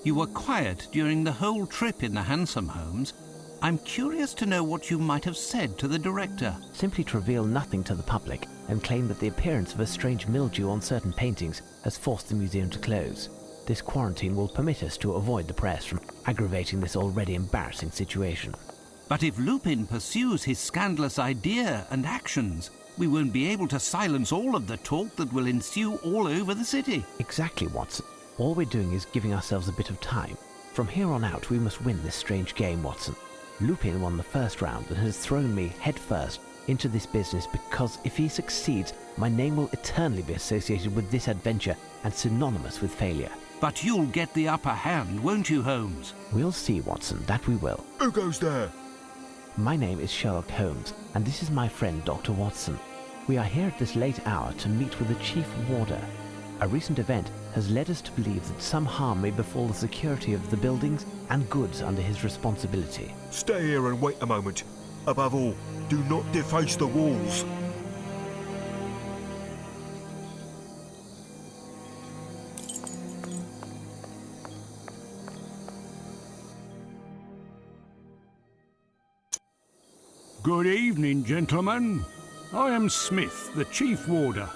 You were quiet during the whole trip in the hansom, Holmes. I'm curious to know what you might have said to the director. Simply to reveal nothing to the public and claim that the appearance of a strange mildew on certain paintings has forced the museum to close. This quarantine will permit us to avoid the press from aggravating this already embarrassing situation. But if Lupin pursues his scandalous idea and actions, we won't be able to silence all of the talk that will ensue all over the city. Exactly, Watson. All we're doing is giving ourselves a bit of time. From here on out, we must win this strange game, Watson. Lupin won the first round and has thrown me headfirst into this business because if he succeeds, my name will eternally be associated with this adventure and synonymous with failure. But you'll get the upper hand, won't you, Holmes? We'll see, Watson, that we will. Who goes there? My name is Sherlock Holmes, and this is my friend Dr. Watson. We are here at this late hour to meet with the Chief Warder. A recent event has led us to believe that some harm may befall the security of the buildings and goods under his responsibility. Stay here and wait a moment. Above all, do not deface the walls. Good evening, gentlemen. I am Smith, the Chief Warder.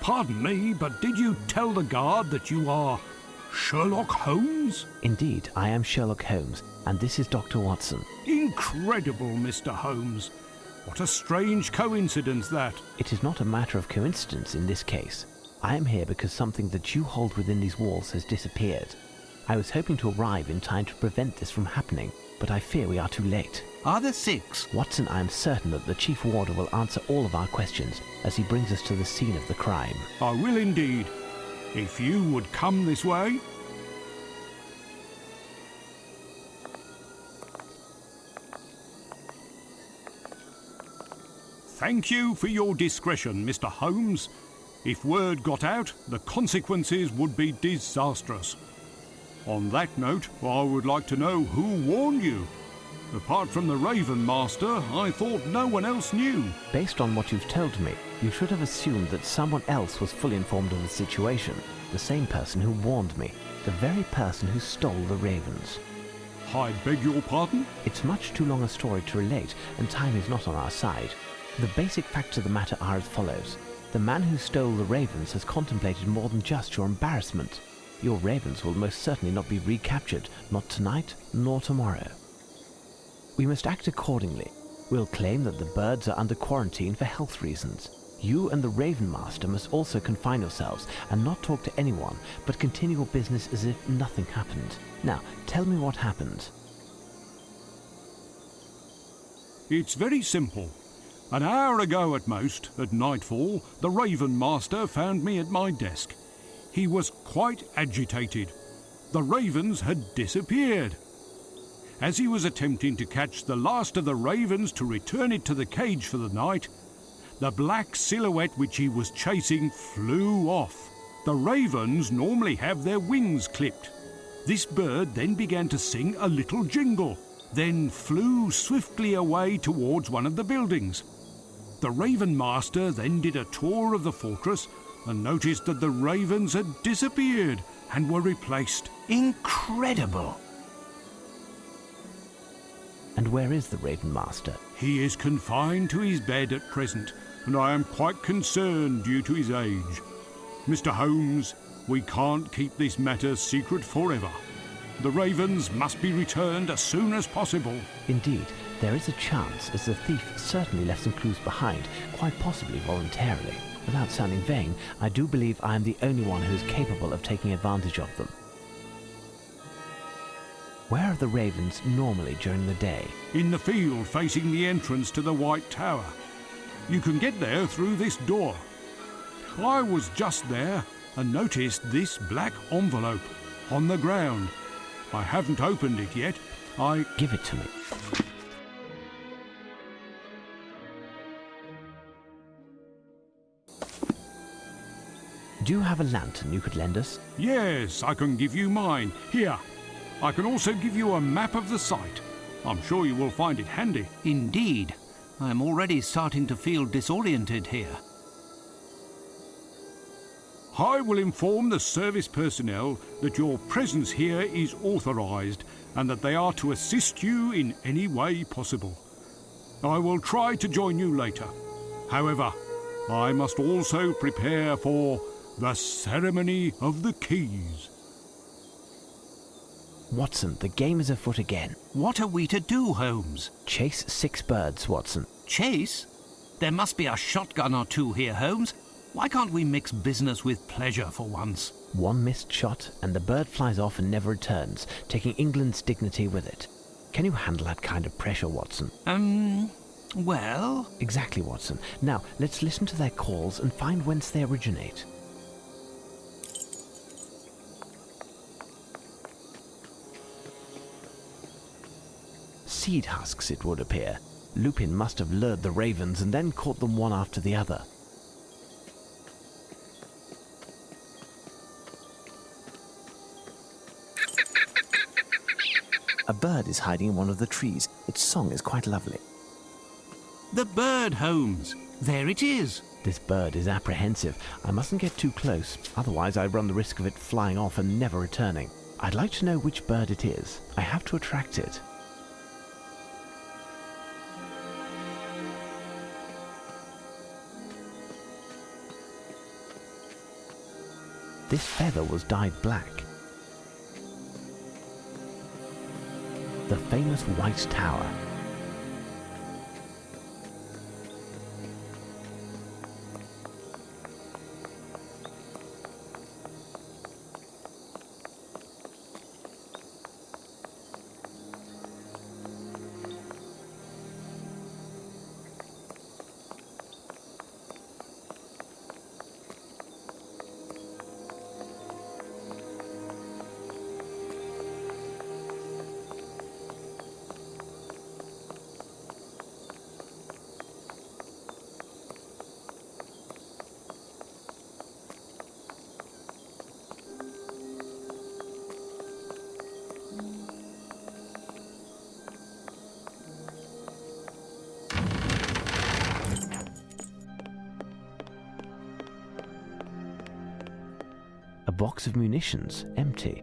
Pardon me, but did you tell the guard that you are Sherlock Holmes? Indeed, I am Sherlock Holmes, and this is Dr. Watson. Incredible, Mr. Holmes. What a strange coincidence that. It is not a matter of coincidence in this case. I am here because something that you hold within these walls has disappeared. I was hoping to arrive in time to prevent this from happening, but I fear we are too late. Are there 6? Watson, I am certain that the Chief Warder will answer all of our questions as he brings us to the scene of the crime. I will indeed. If you would come this way. Thank you for your discretion, Mr. Holmes. If word got out, the consequences would be disastrous. On that note, I would like to know who warned you. Apart from the Raven Master, I thought no one else knew. Based on what you've told me, you should have assumed that someone else was fully informed of the situation. The same person who warned me. The very person who stole the ravens. I beg your pardon? It's much too long a story to relate, and time is not on our side. The basic facts of the matter are as follows. The man who stole the ravens has contemplated more than just your embarrassment. Your ravens will most certainly not be recaptured, not tonight nor tomorrow. We must act accordingly. We'll claim that the birds are under quarantine for health reasons. You and the Raven Master must also confine yourselves and not talk to anyone, but continue your business as if nothing happened. Now, tell me what happened. It's very simple. An hour ago at most, at nightfall, the Raven Master found me at my desk. He was quite agitated. The ravens had disappeared. As he was attempting to catch the last of the ravens to return it to the cage for the night, the black silhouette which he was chasing flew off. The ravens normally have their wings clipped. This bird then began to sing a little jingle, then flew swiftly away towards one of the buildings. The Raven Master then did a tour of the fortress and noticed that the ravens had disappeared and were replaced. Incredible! And where is the Raven Master? He is confined to his bed at present, and I am quite concerned due to his age. Mr. Holmes, we can't keep this matter secret forever. The ravens must be returned as soon as possible. Indeed, there is a chance, as the thief certainly left some clues behind, quite possibly voluntarily. Without sounding vain, I do believe I am the only one who is capable of taking advantage of them. Where are the ravens normally during the day? In the field facing the entrance to the White Tower. You can get there through this door. I was just there and noticed this black envelope on the ground. I haven't opened it yet. Give it to me. Do you have a lantern you could lend us? Yes, I can give you mine. Here. I can also give you a map of the site. I'm sure you will find it handy. Indeed. I'm already starting to feel disoriented here. I will inform the service personnel that your presence here is authorised and that they are to assist you in any way possible. I will try to join you later. However, I must also prepare for the ceremony of the keys. Watson, the game is afoot again. What are we to do, Holmes? Chase 6 birds, Watson. Chase? There must be a shotgun or two here, Holmes. Why can't we mix business with pleasure for once? One missed shot, and the bird flies off and never returns, taking England's dignity with it. Can you handle that kind of pressure, Watson? Well... Exactly, Watson. Now, let's listen to their calls and find whence they originate. Seed husks, it would appear. Lupin must have lured the ravens and then caught them one after the other. A bird is hiding in one of the trees. Its song is quite lovely. The bird, Holmes. There it is. This bird is apprehensive. I mustn't get too close, otherwise I run the risk of it flying off and never returning. I'd like to know which bird it is. I have to attract it. This feather was dyed black. The famous White Tower. A box of munitions, empty.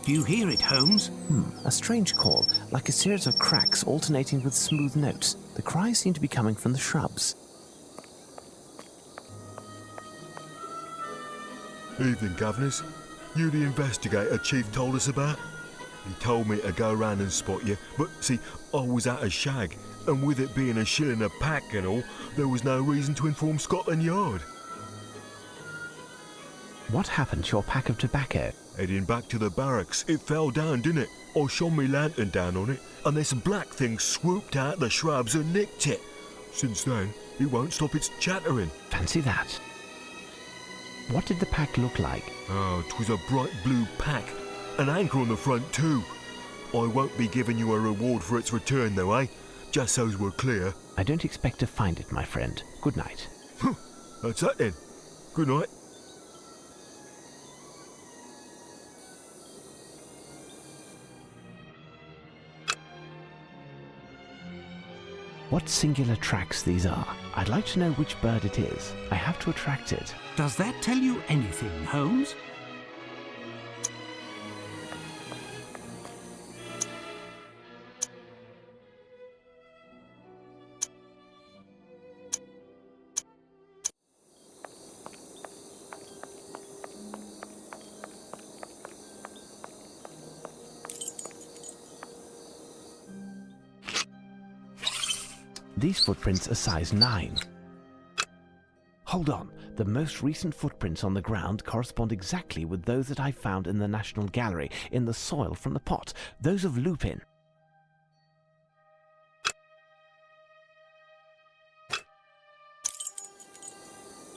Do you hear it, Holmes? A strange call, like a series of cracks alternating with smooth notes. The cries seem to be coming from the shrubs. Evening, governors. You the investigator Chief told us about? He told me to go round and spot you, but see, I was at a shag, and with it being a shilling a pack and all, there was no reason to inform Scotland Yard. What happened to your pack of tobacco? Heading back to the barracks, it fell down, didn't it? I shone me lantern down on it, and this black thing swooped out the shrubs and nicked it. Since then, it won't stop its chattering. Fancy that. What did the pack look like? Oh, 'twas a bright blue pack. An anchor on the front too. I won't be giving you a reward for its return though, eh? Just so's we're clear. I don't expect to find it, my friend. Good night. That's that then. Good night. What singular tracks these are. I'd like to know which bird it is. I have to attract it. Does that tell you anything, Holmes? These footprints are size 9. Hold on, the most recent footprints on the ground correspond exactly with those that I found in the National Gallery, in the soil from the pot, those of Lupin.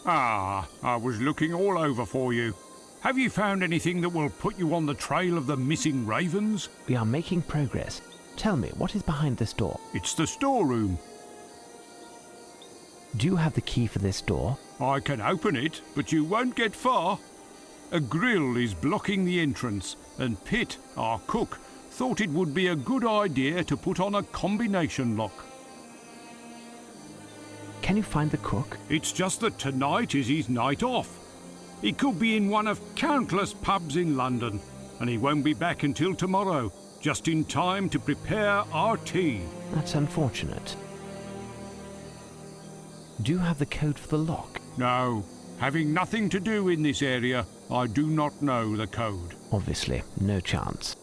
Ah, I was looking all over for you. Have you found anything that will put you on the trail of the missing ravens? We are making progress. Tell me, what is behind this door? It's the storeroom. Do you have the key for this door? I can open it, but you won't get far. A grill is blocking the entrance, and Pitt, our cook, thought it would be a good idea to put on a combination lock. Can you find the cook? It's just that tonight is his night off. He could be in one of countless pubs in London, and he won't be back until tomorrow, just in time to prepare our tea. That's unfortunate. Do you have the code for the lock? No, having nothing to do in this area, I do not know the code. Obviously, no chance.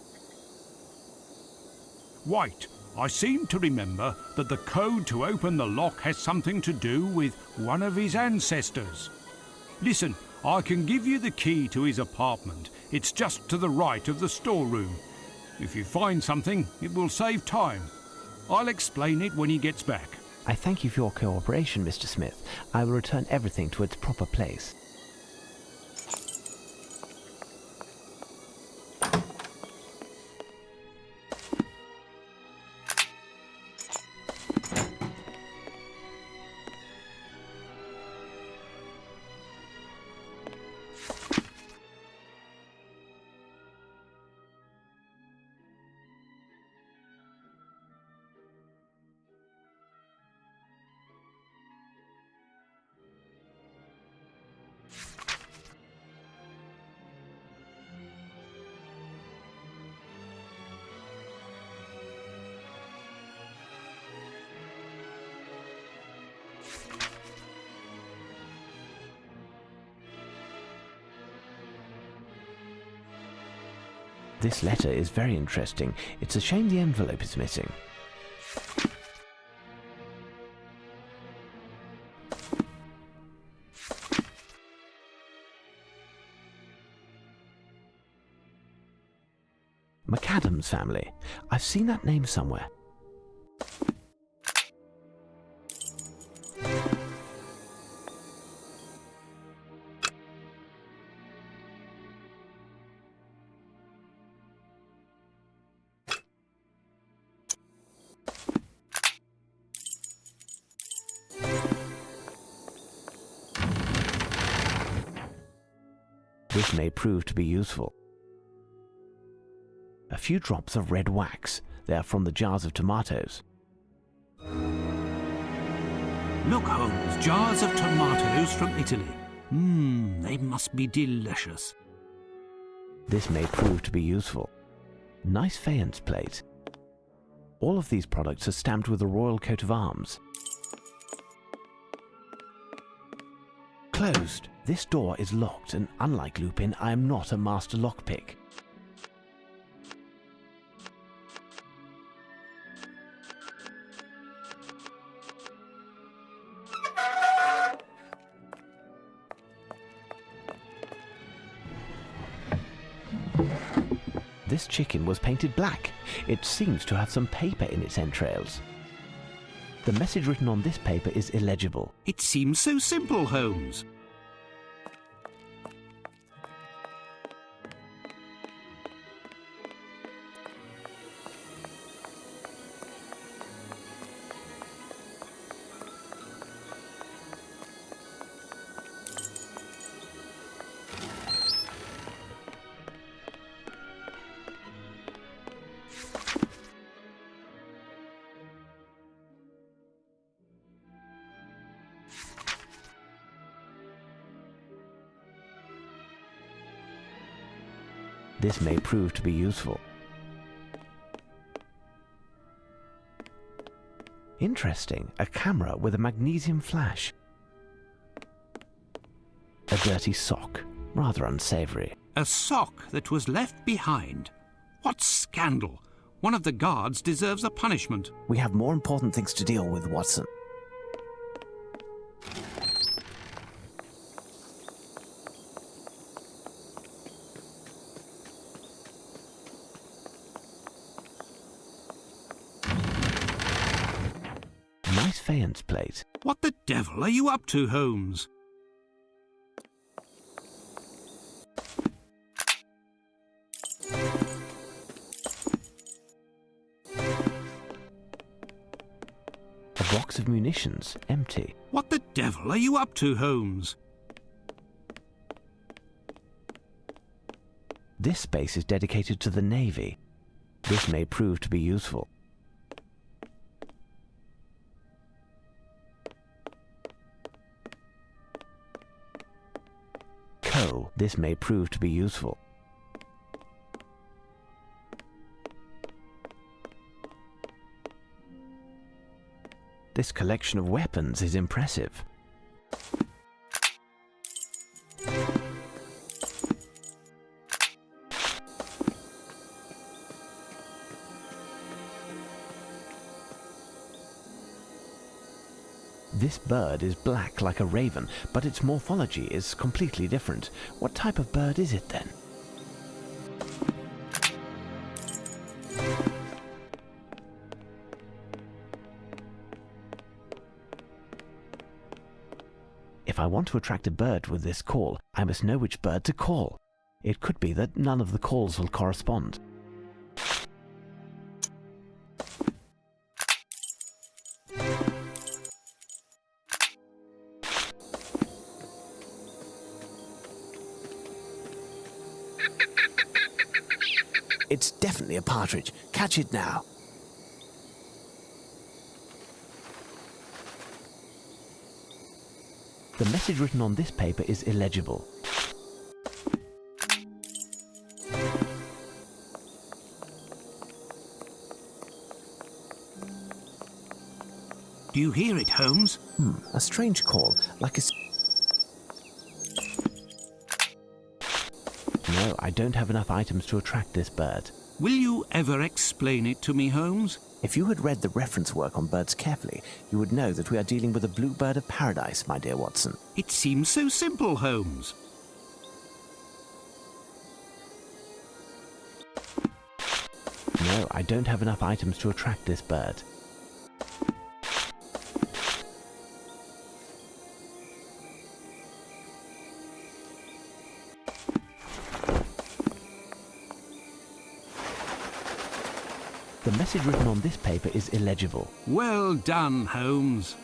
Wait, I seem to remember that the code to open the lock has something to do with one of his ancestors. Listen, I can give you the key to his apartment. It's just to the right of the storeroom. If you find something, it will save time. I'll explain it when he gets back. I thank you for your cooperation, Mr. Smith. I will return everything to its proper place. This letter is very interesting. It's a shame the envelope is missing. McAdams family. I've seen that name somewhere. This may prove to be useful. A few drops of red wax. They are from the jars of tomatoes. Look, Holmes, jars of tomatoes from Italy. They must be delicious. This may prove to be useful. Nice faience plate. All of these products are stamped with the royal coat of arms. Closed. This door is locked, and unlike Lupin, I am not a master lockpick. This chicken was painted black. It seems to have some paper in its entrails. The message written on this paper is illegible. It seems so simple, Holmes. This may prove to be useful. Interesting, a camera with a magnesium flash. A dirty sock, rather unsavory. A sock that was left behind. What scandal! One of the guards deserves a punishment. We have more important things to deal with, Watson. Nice faience plate. What the devil are you up to, Holmes? A box of munitions, empty. What the devil are you up to, Holmes? This space is dedicated to the Navy. This may prove to be useful. Coal. This may prove to be useful. This collection of weapons is impressive. This bird is black like a raven, but its morphology is completely different. What type of bird is it then? If I want to attract a bird with this call, I must know which bird to call. It could be that none of the calls will correspond. It's definitely a partridge. Catch it now. The message written on this paper is illegible. Do you hear it, Holmes? A strange call, like a... No, I don't have enough items to attract this bird. Will you ever explain it to me, Holmes? If you had read the reference work on birds carefully, you would know that we are dealing with a bluebird of paradise, my dear Watson. It seems so simple, Holmes. No, I don't have enough items to attract this bird. The message written on this paper is illegible. Well done, Holmes.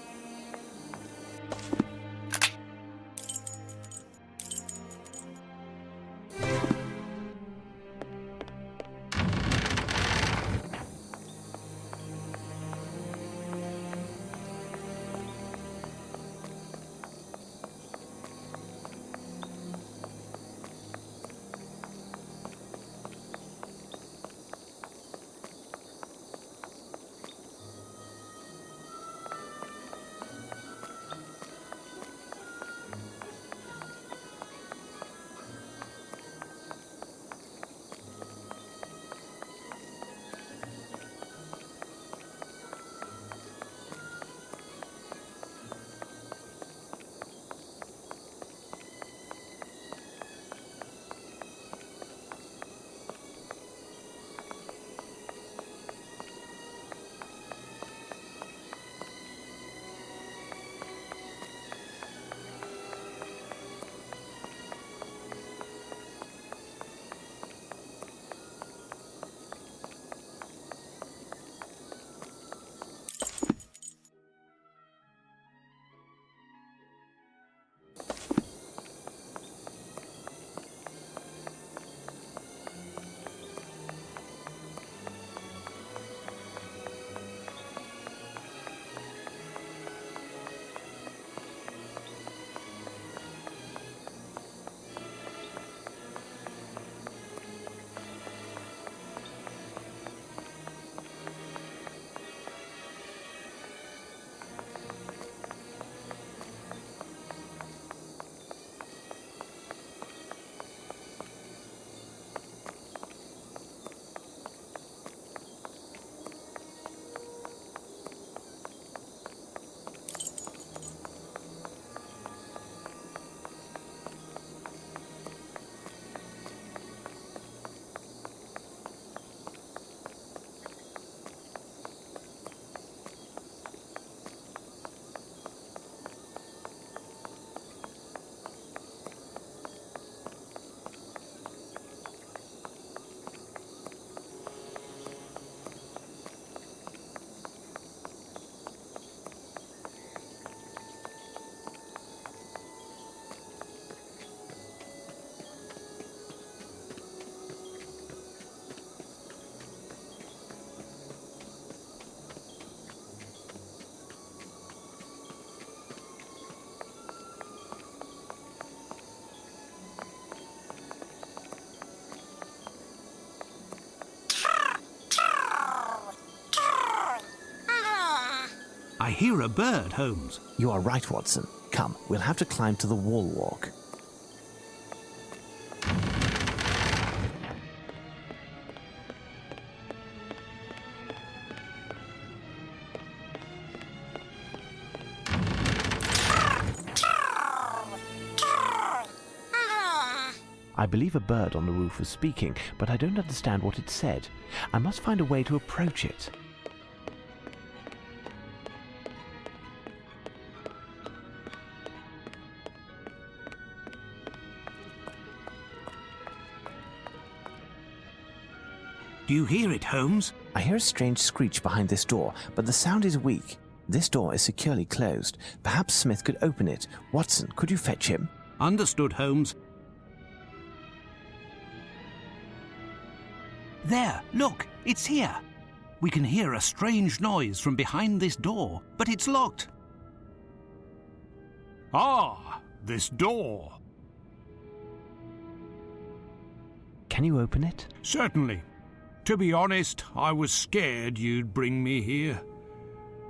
I hear a bird, Holmes. You are right, Watson. Come, we'll have to climb to the wall walk. I believe a bird on the roof was speaking, but I don't understand what it said. I must find a way to approach it. Do you hear it, Holmes? I hear a strange screech behind this door, but the sound is weak. This door is securely closed. Perhaps Smith could open it. Watson, could you fetch him? Understood, Holmes. There, look, it's here. We can hear a strange noise from behind this door, but it's locked. Ah, this door. Can you open it? Certainly. To be honest, I was scared you'd bring me here.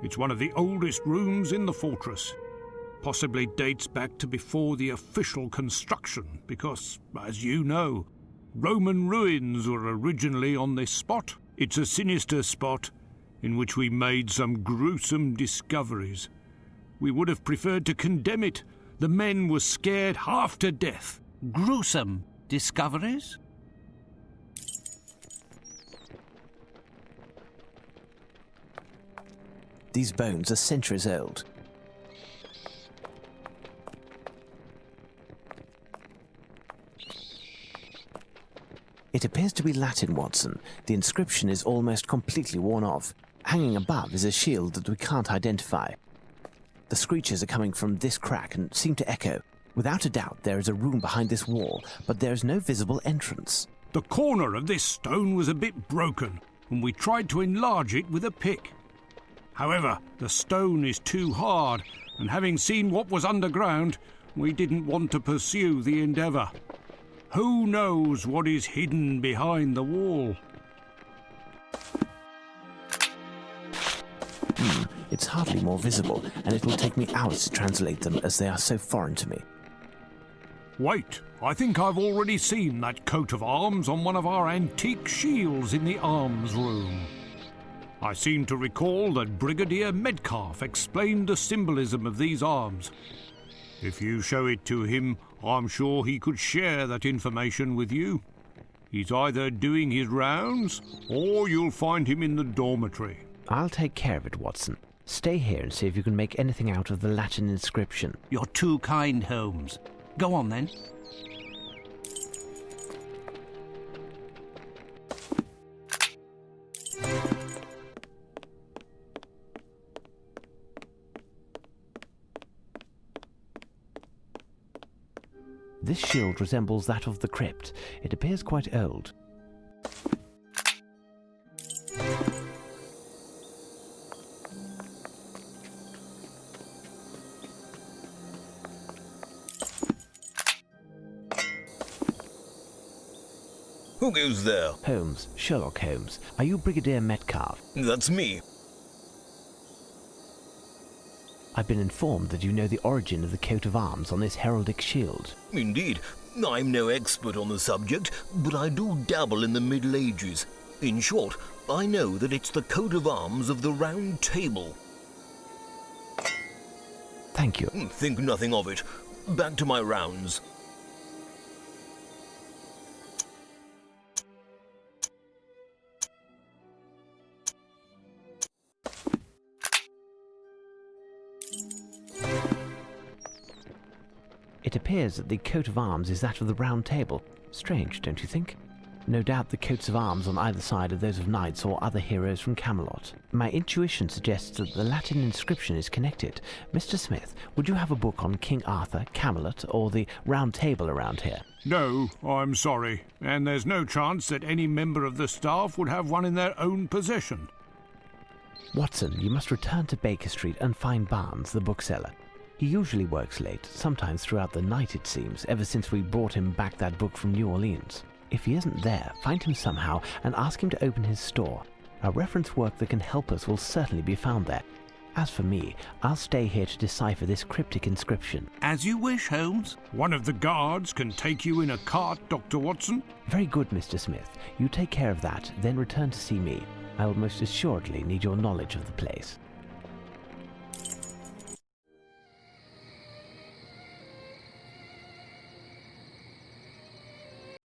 It's one of the oldest rooms in the fortress. Possibly dates back to before the official construction, because, as you know, Roman ruins were originally on this spot. It's a sinister spot in which we made some gruesome discoveries. We would have preferred to condemn it. The men were scared half to death. Gruesome discoveries? These bones are centuries old. It appears to be Latin, Watson. The inscription is almost completely worn off. Hanging above is a shield that we can't identify. The screeches are coming from this crack and seem to echo. Without a doubt, there is a room behind this wall, but there is no visible entrance. The corner of this stone was a bit broken, and we tried to enlarge it with a pick. However, the stone is too hard, and having seen what was underground, we didn't want to pursue the endeavour. Who knows what is hidden behind the wall? It's hardly more visible, and it will take me hours to translate them as they are so foreign to me. Wait, I think I've already seen that coat of arms on one of our antique shields in the arms room. I seem to recall that Brigadier Metcalf explained the symbolism of these arms. If you show it to him, I'm sure he could share that information with you. He's either doing his rounds, or you'll find him in the dormitory. I'll take care of it, Watson. Stay here and see if you can make anything out of the Latin inscription. You're too kind, Holmes. Go on, then. This shield resembles that of the crypt. It appears quite old. Who goes there? Holmes, Sherlock Holmes. Are you Brigadier Metcalf? That's me. I've been informed that you know the origin of the coat of arms on this heraldic shield. Indeed. I'm no expert on the subject, but I do dabble in the Middle Ages. In short, I know that it's the coat of arms of the Round Table. Thank you. Think nothing of it. Back to my rounds. It appears that the coat of arms is that of the Round Table. Strange, don't you think? No doubt the coats of arms on either side are those of knights or other heroes from Camelot. My intuition suggests that the Latin inscription is connected. Mr. Smith, would you have a book on King Arthur, Camelot, or the Round Table around here? No, I'm sorry, and there's no chance that any member of the staff would have one in their own possession. Watson, you must return to Baker Street and find Barnes, the bookseller. He usually works late, sometimes throughout the night it seems, ever since we brought him back that book from New Orleans. If he isn't there, find him somehow and ask him to open his store. A reference work that can help us will certainly be found there. As for me, I'll stay here to decipher this cryptic inscription. As you wish, Holmes. One of the guards can take you in a cart, Dr. Watson. Very good, Mr. Smith. You take care of that, then return to see me. I will most assuredly need your knowledge of the place.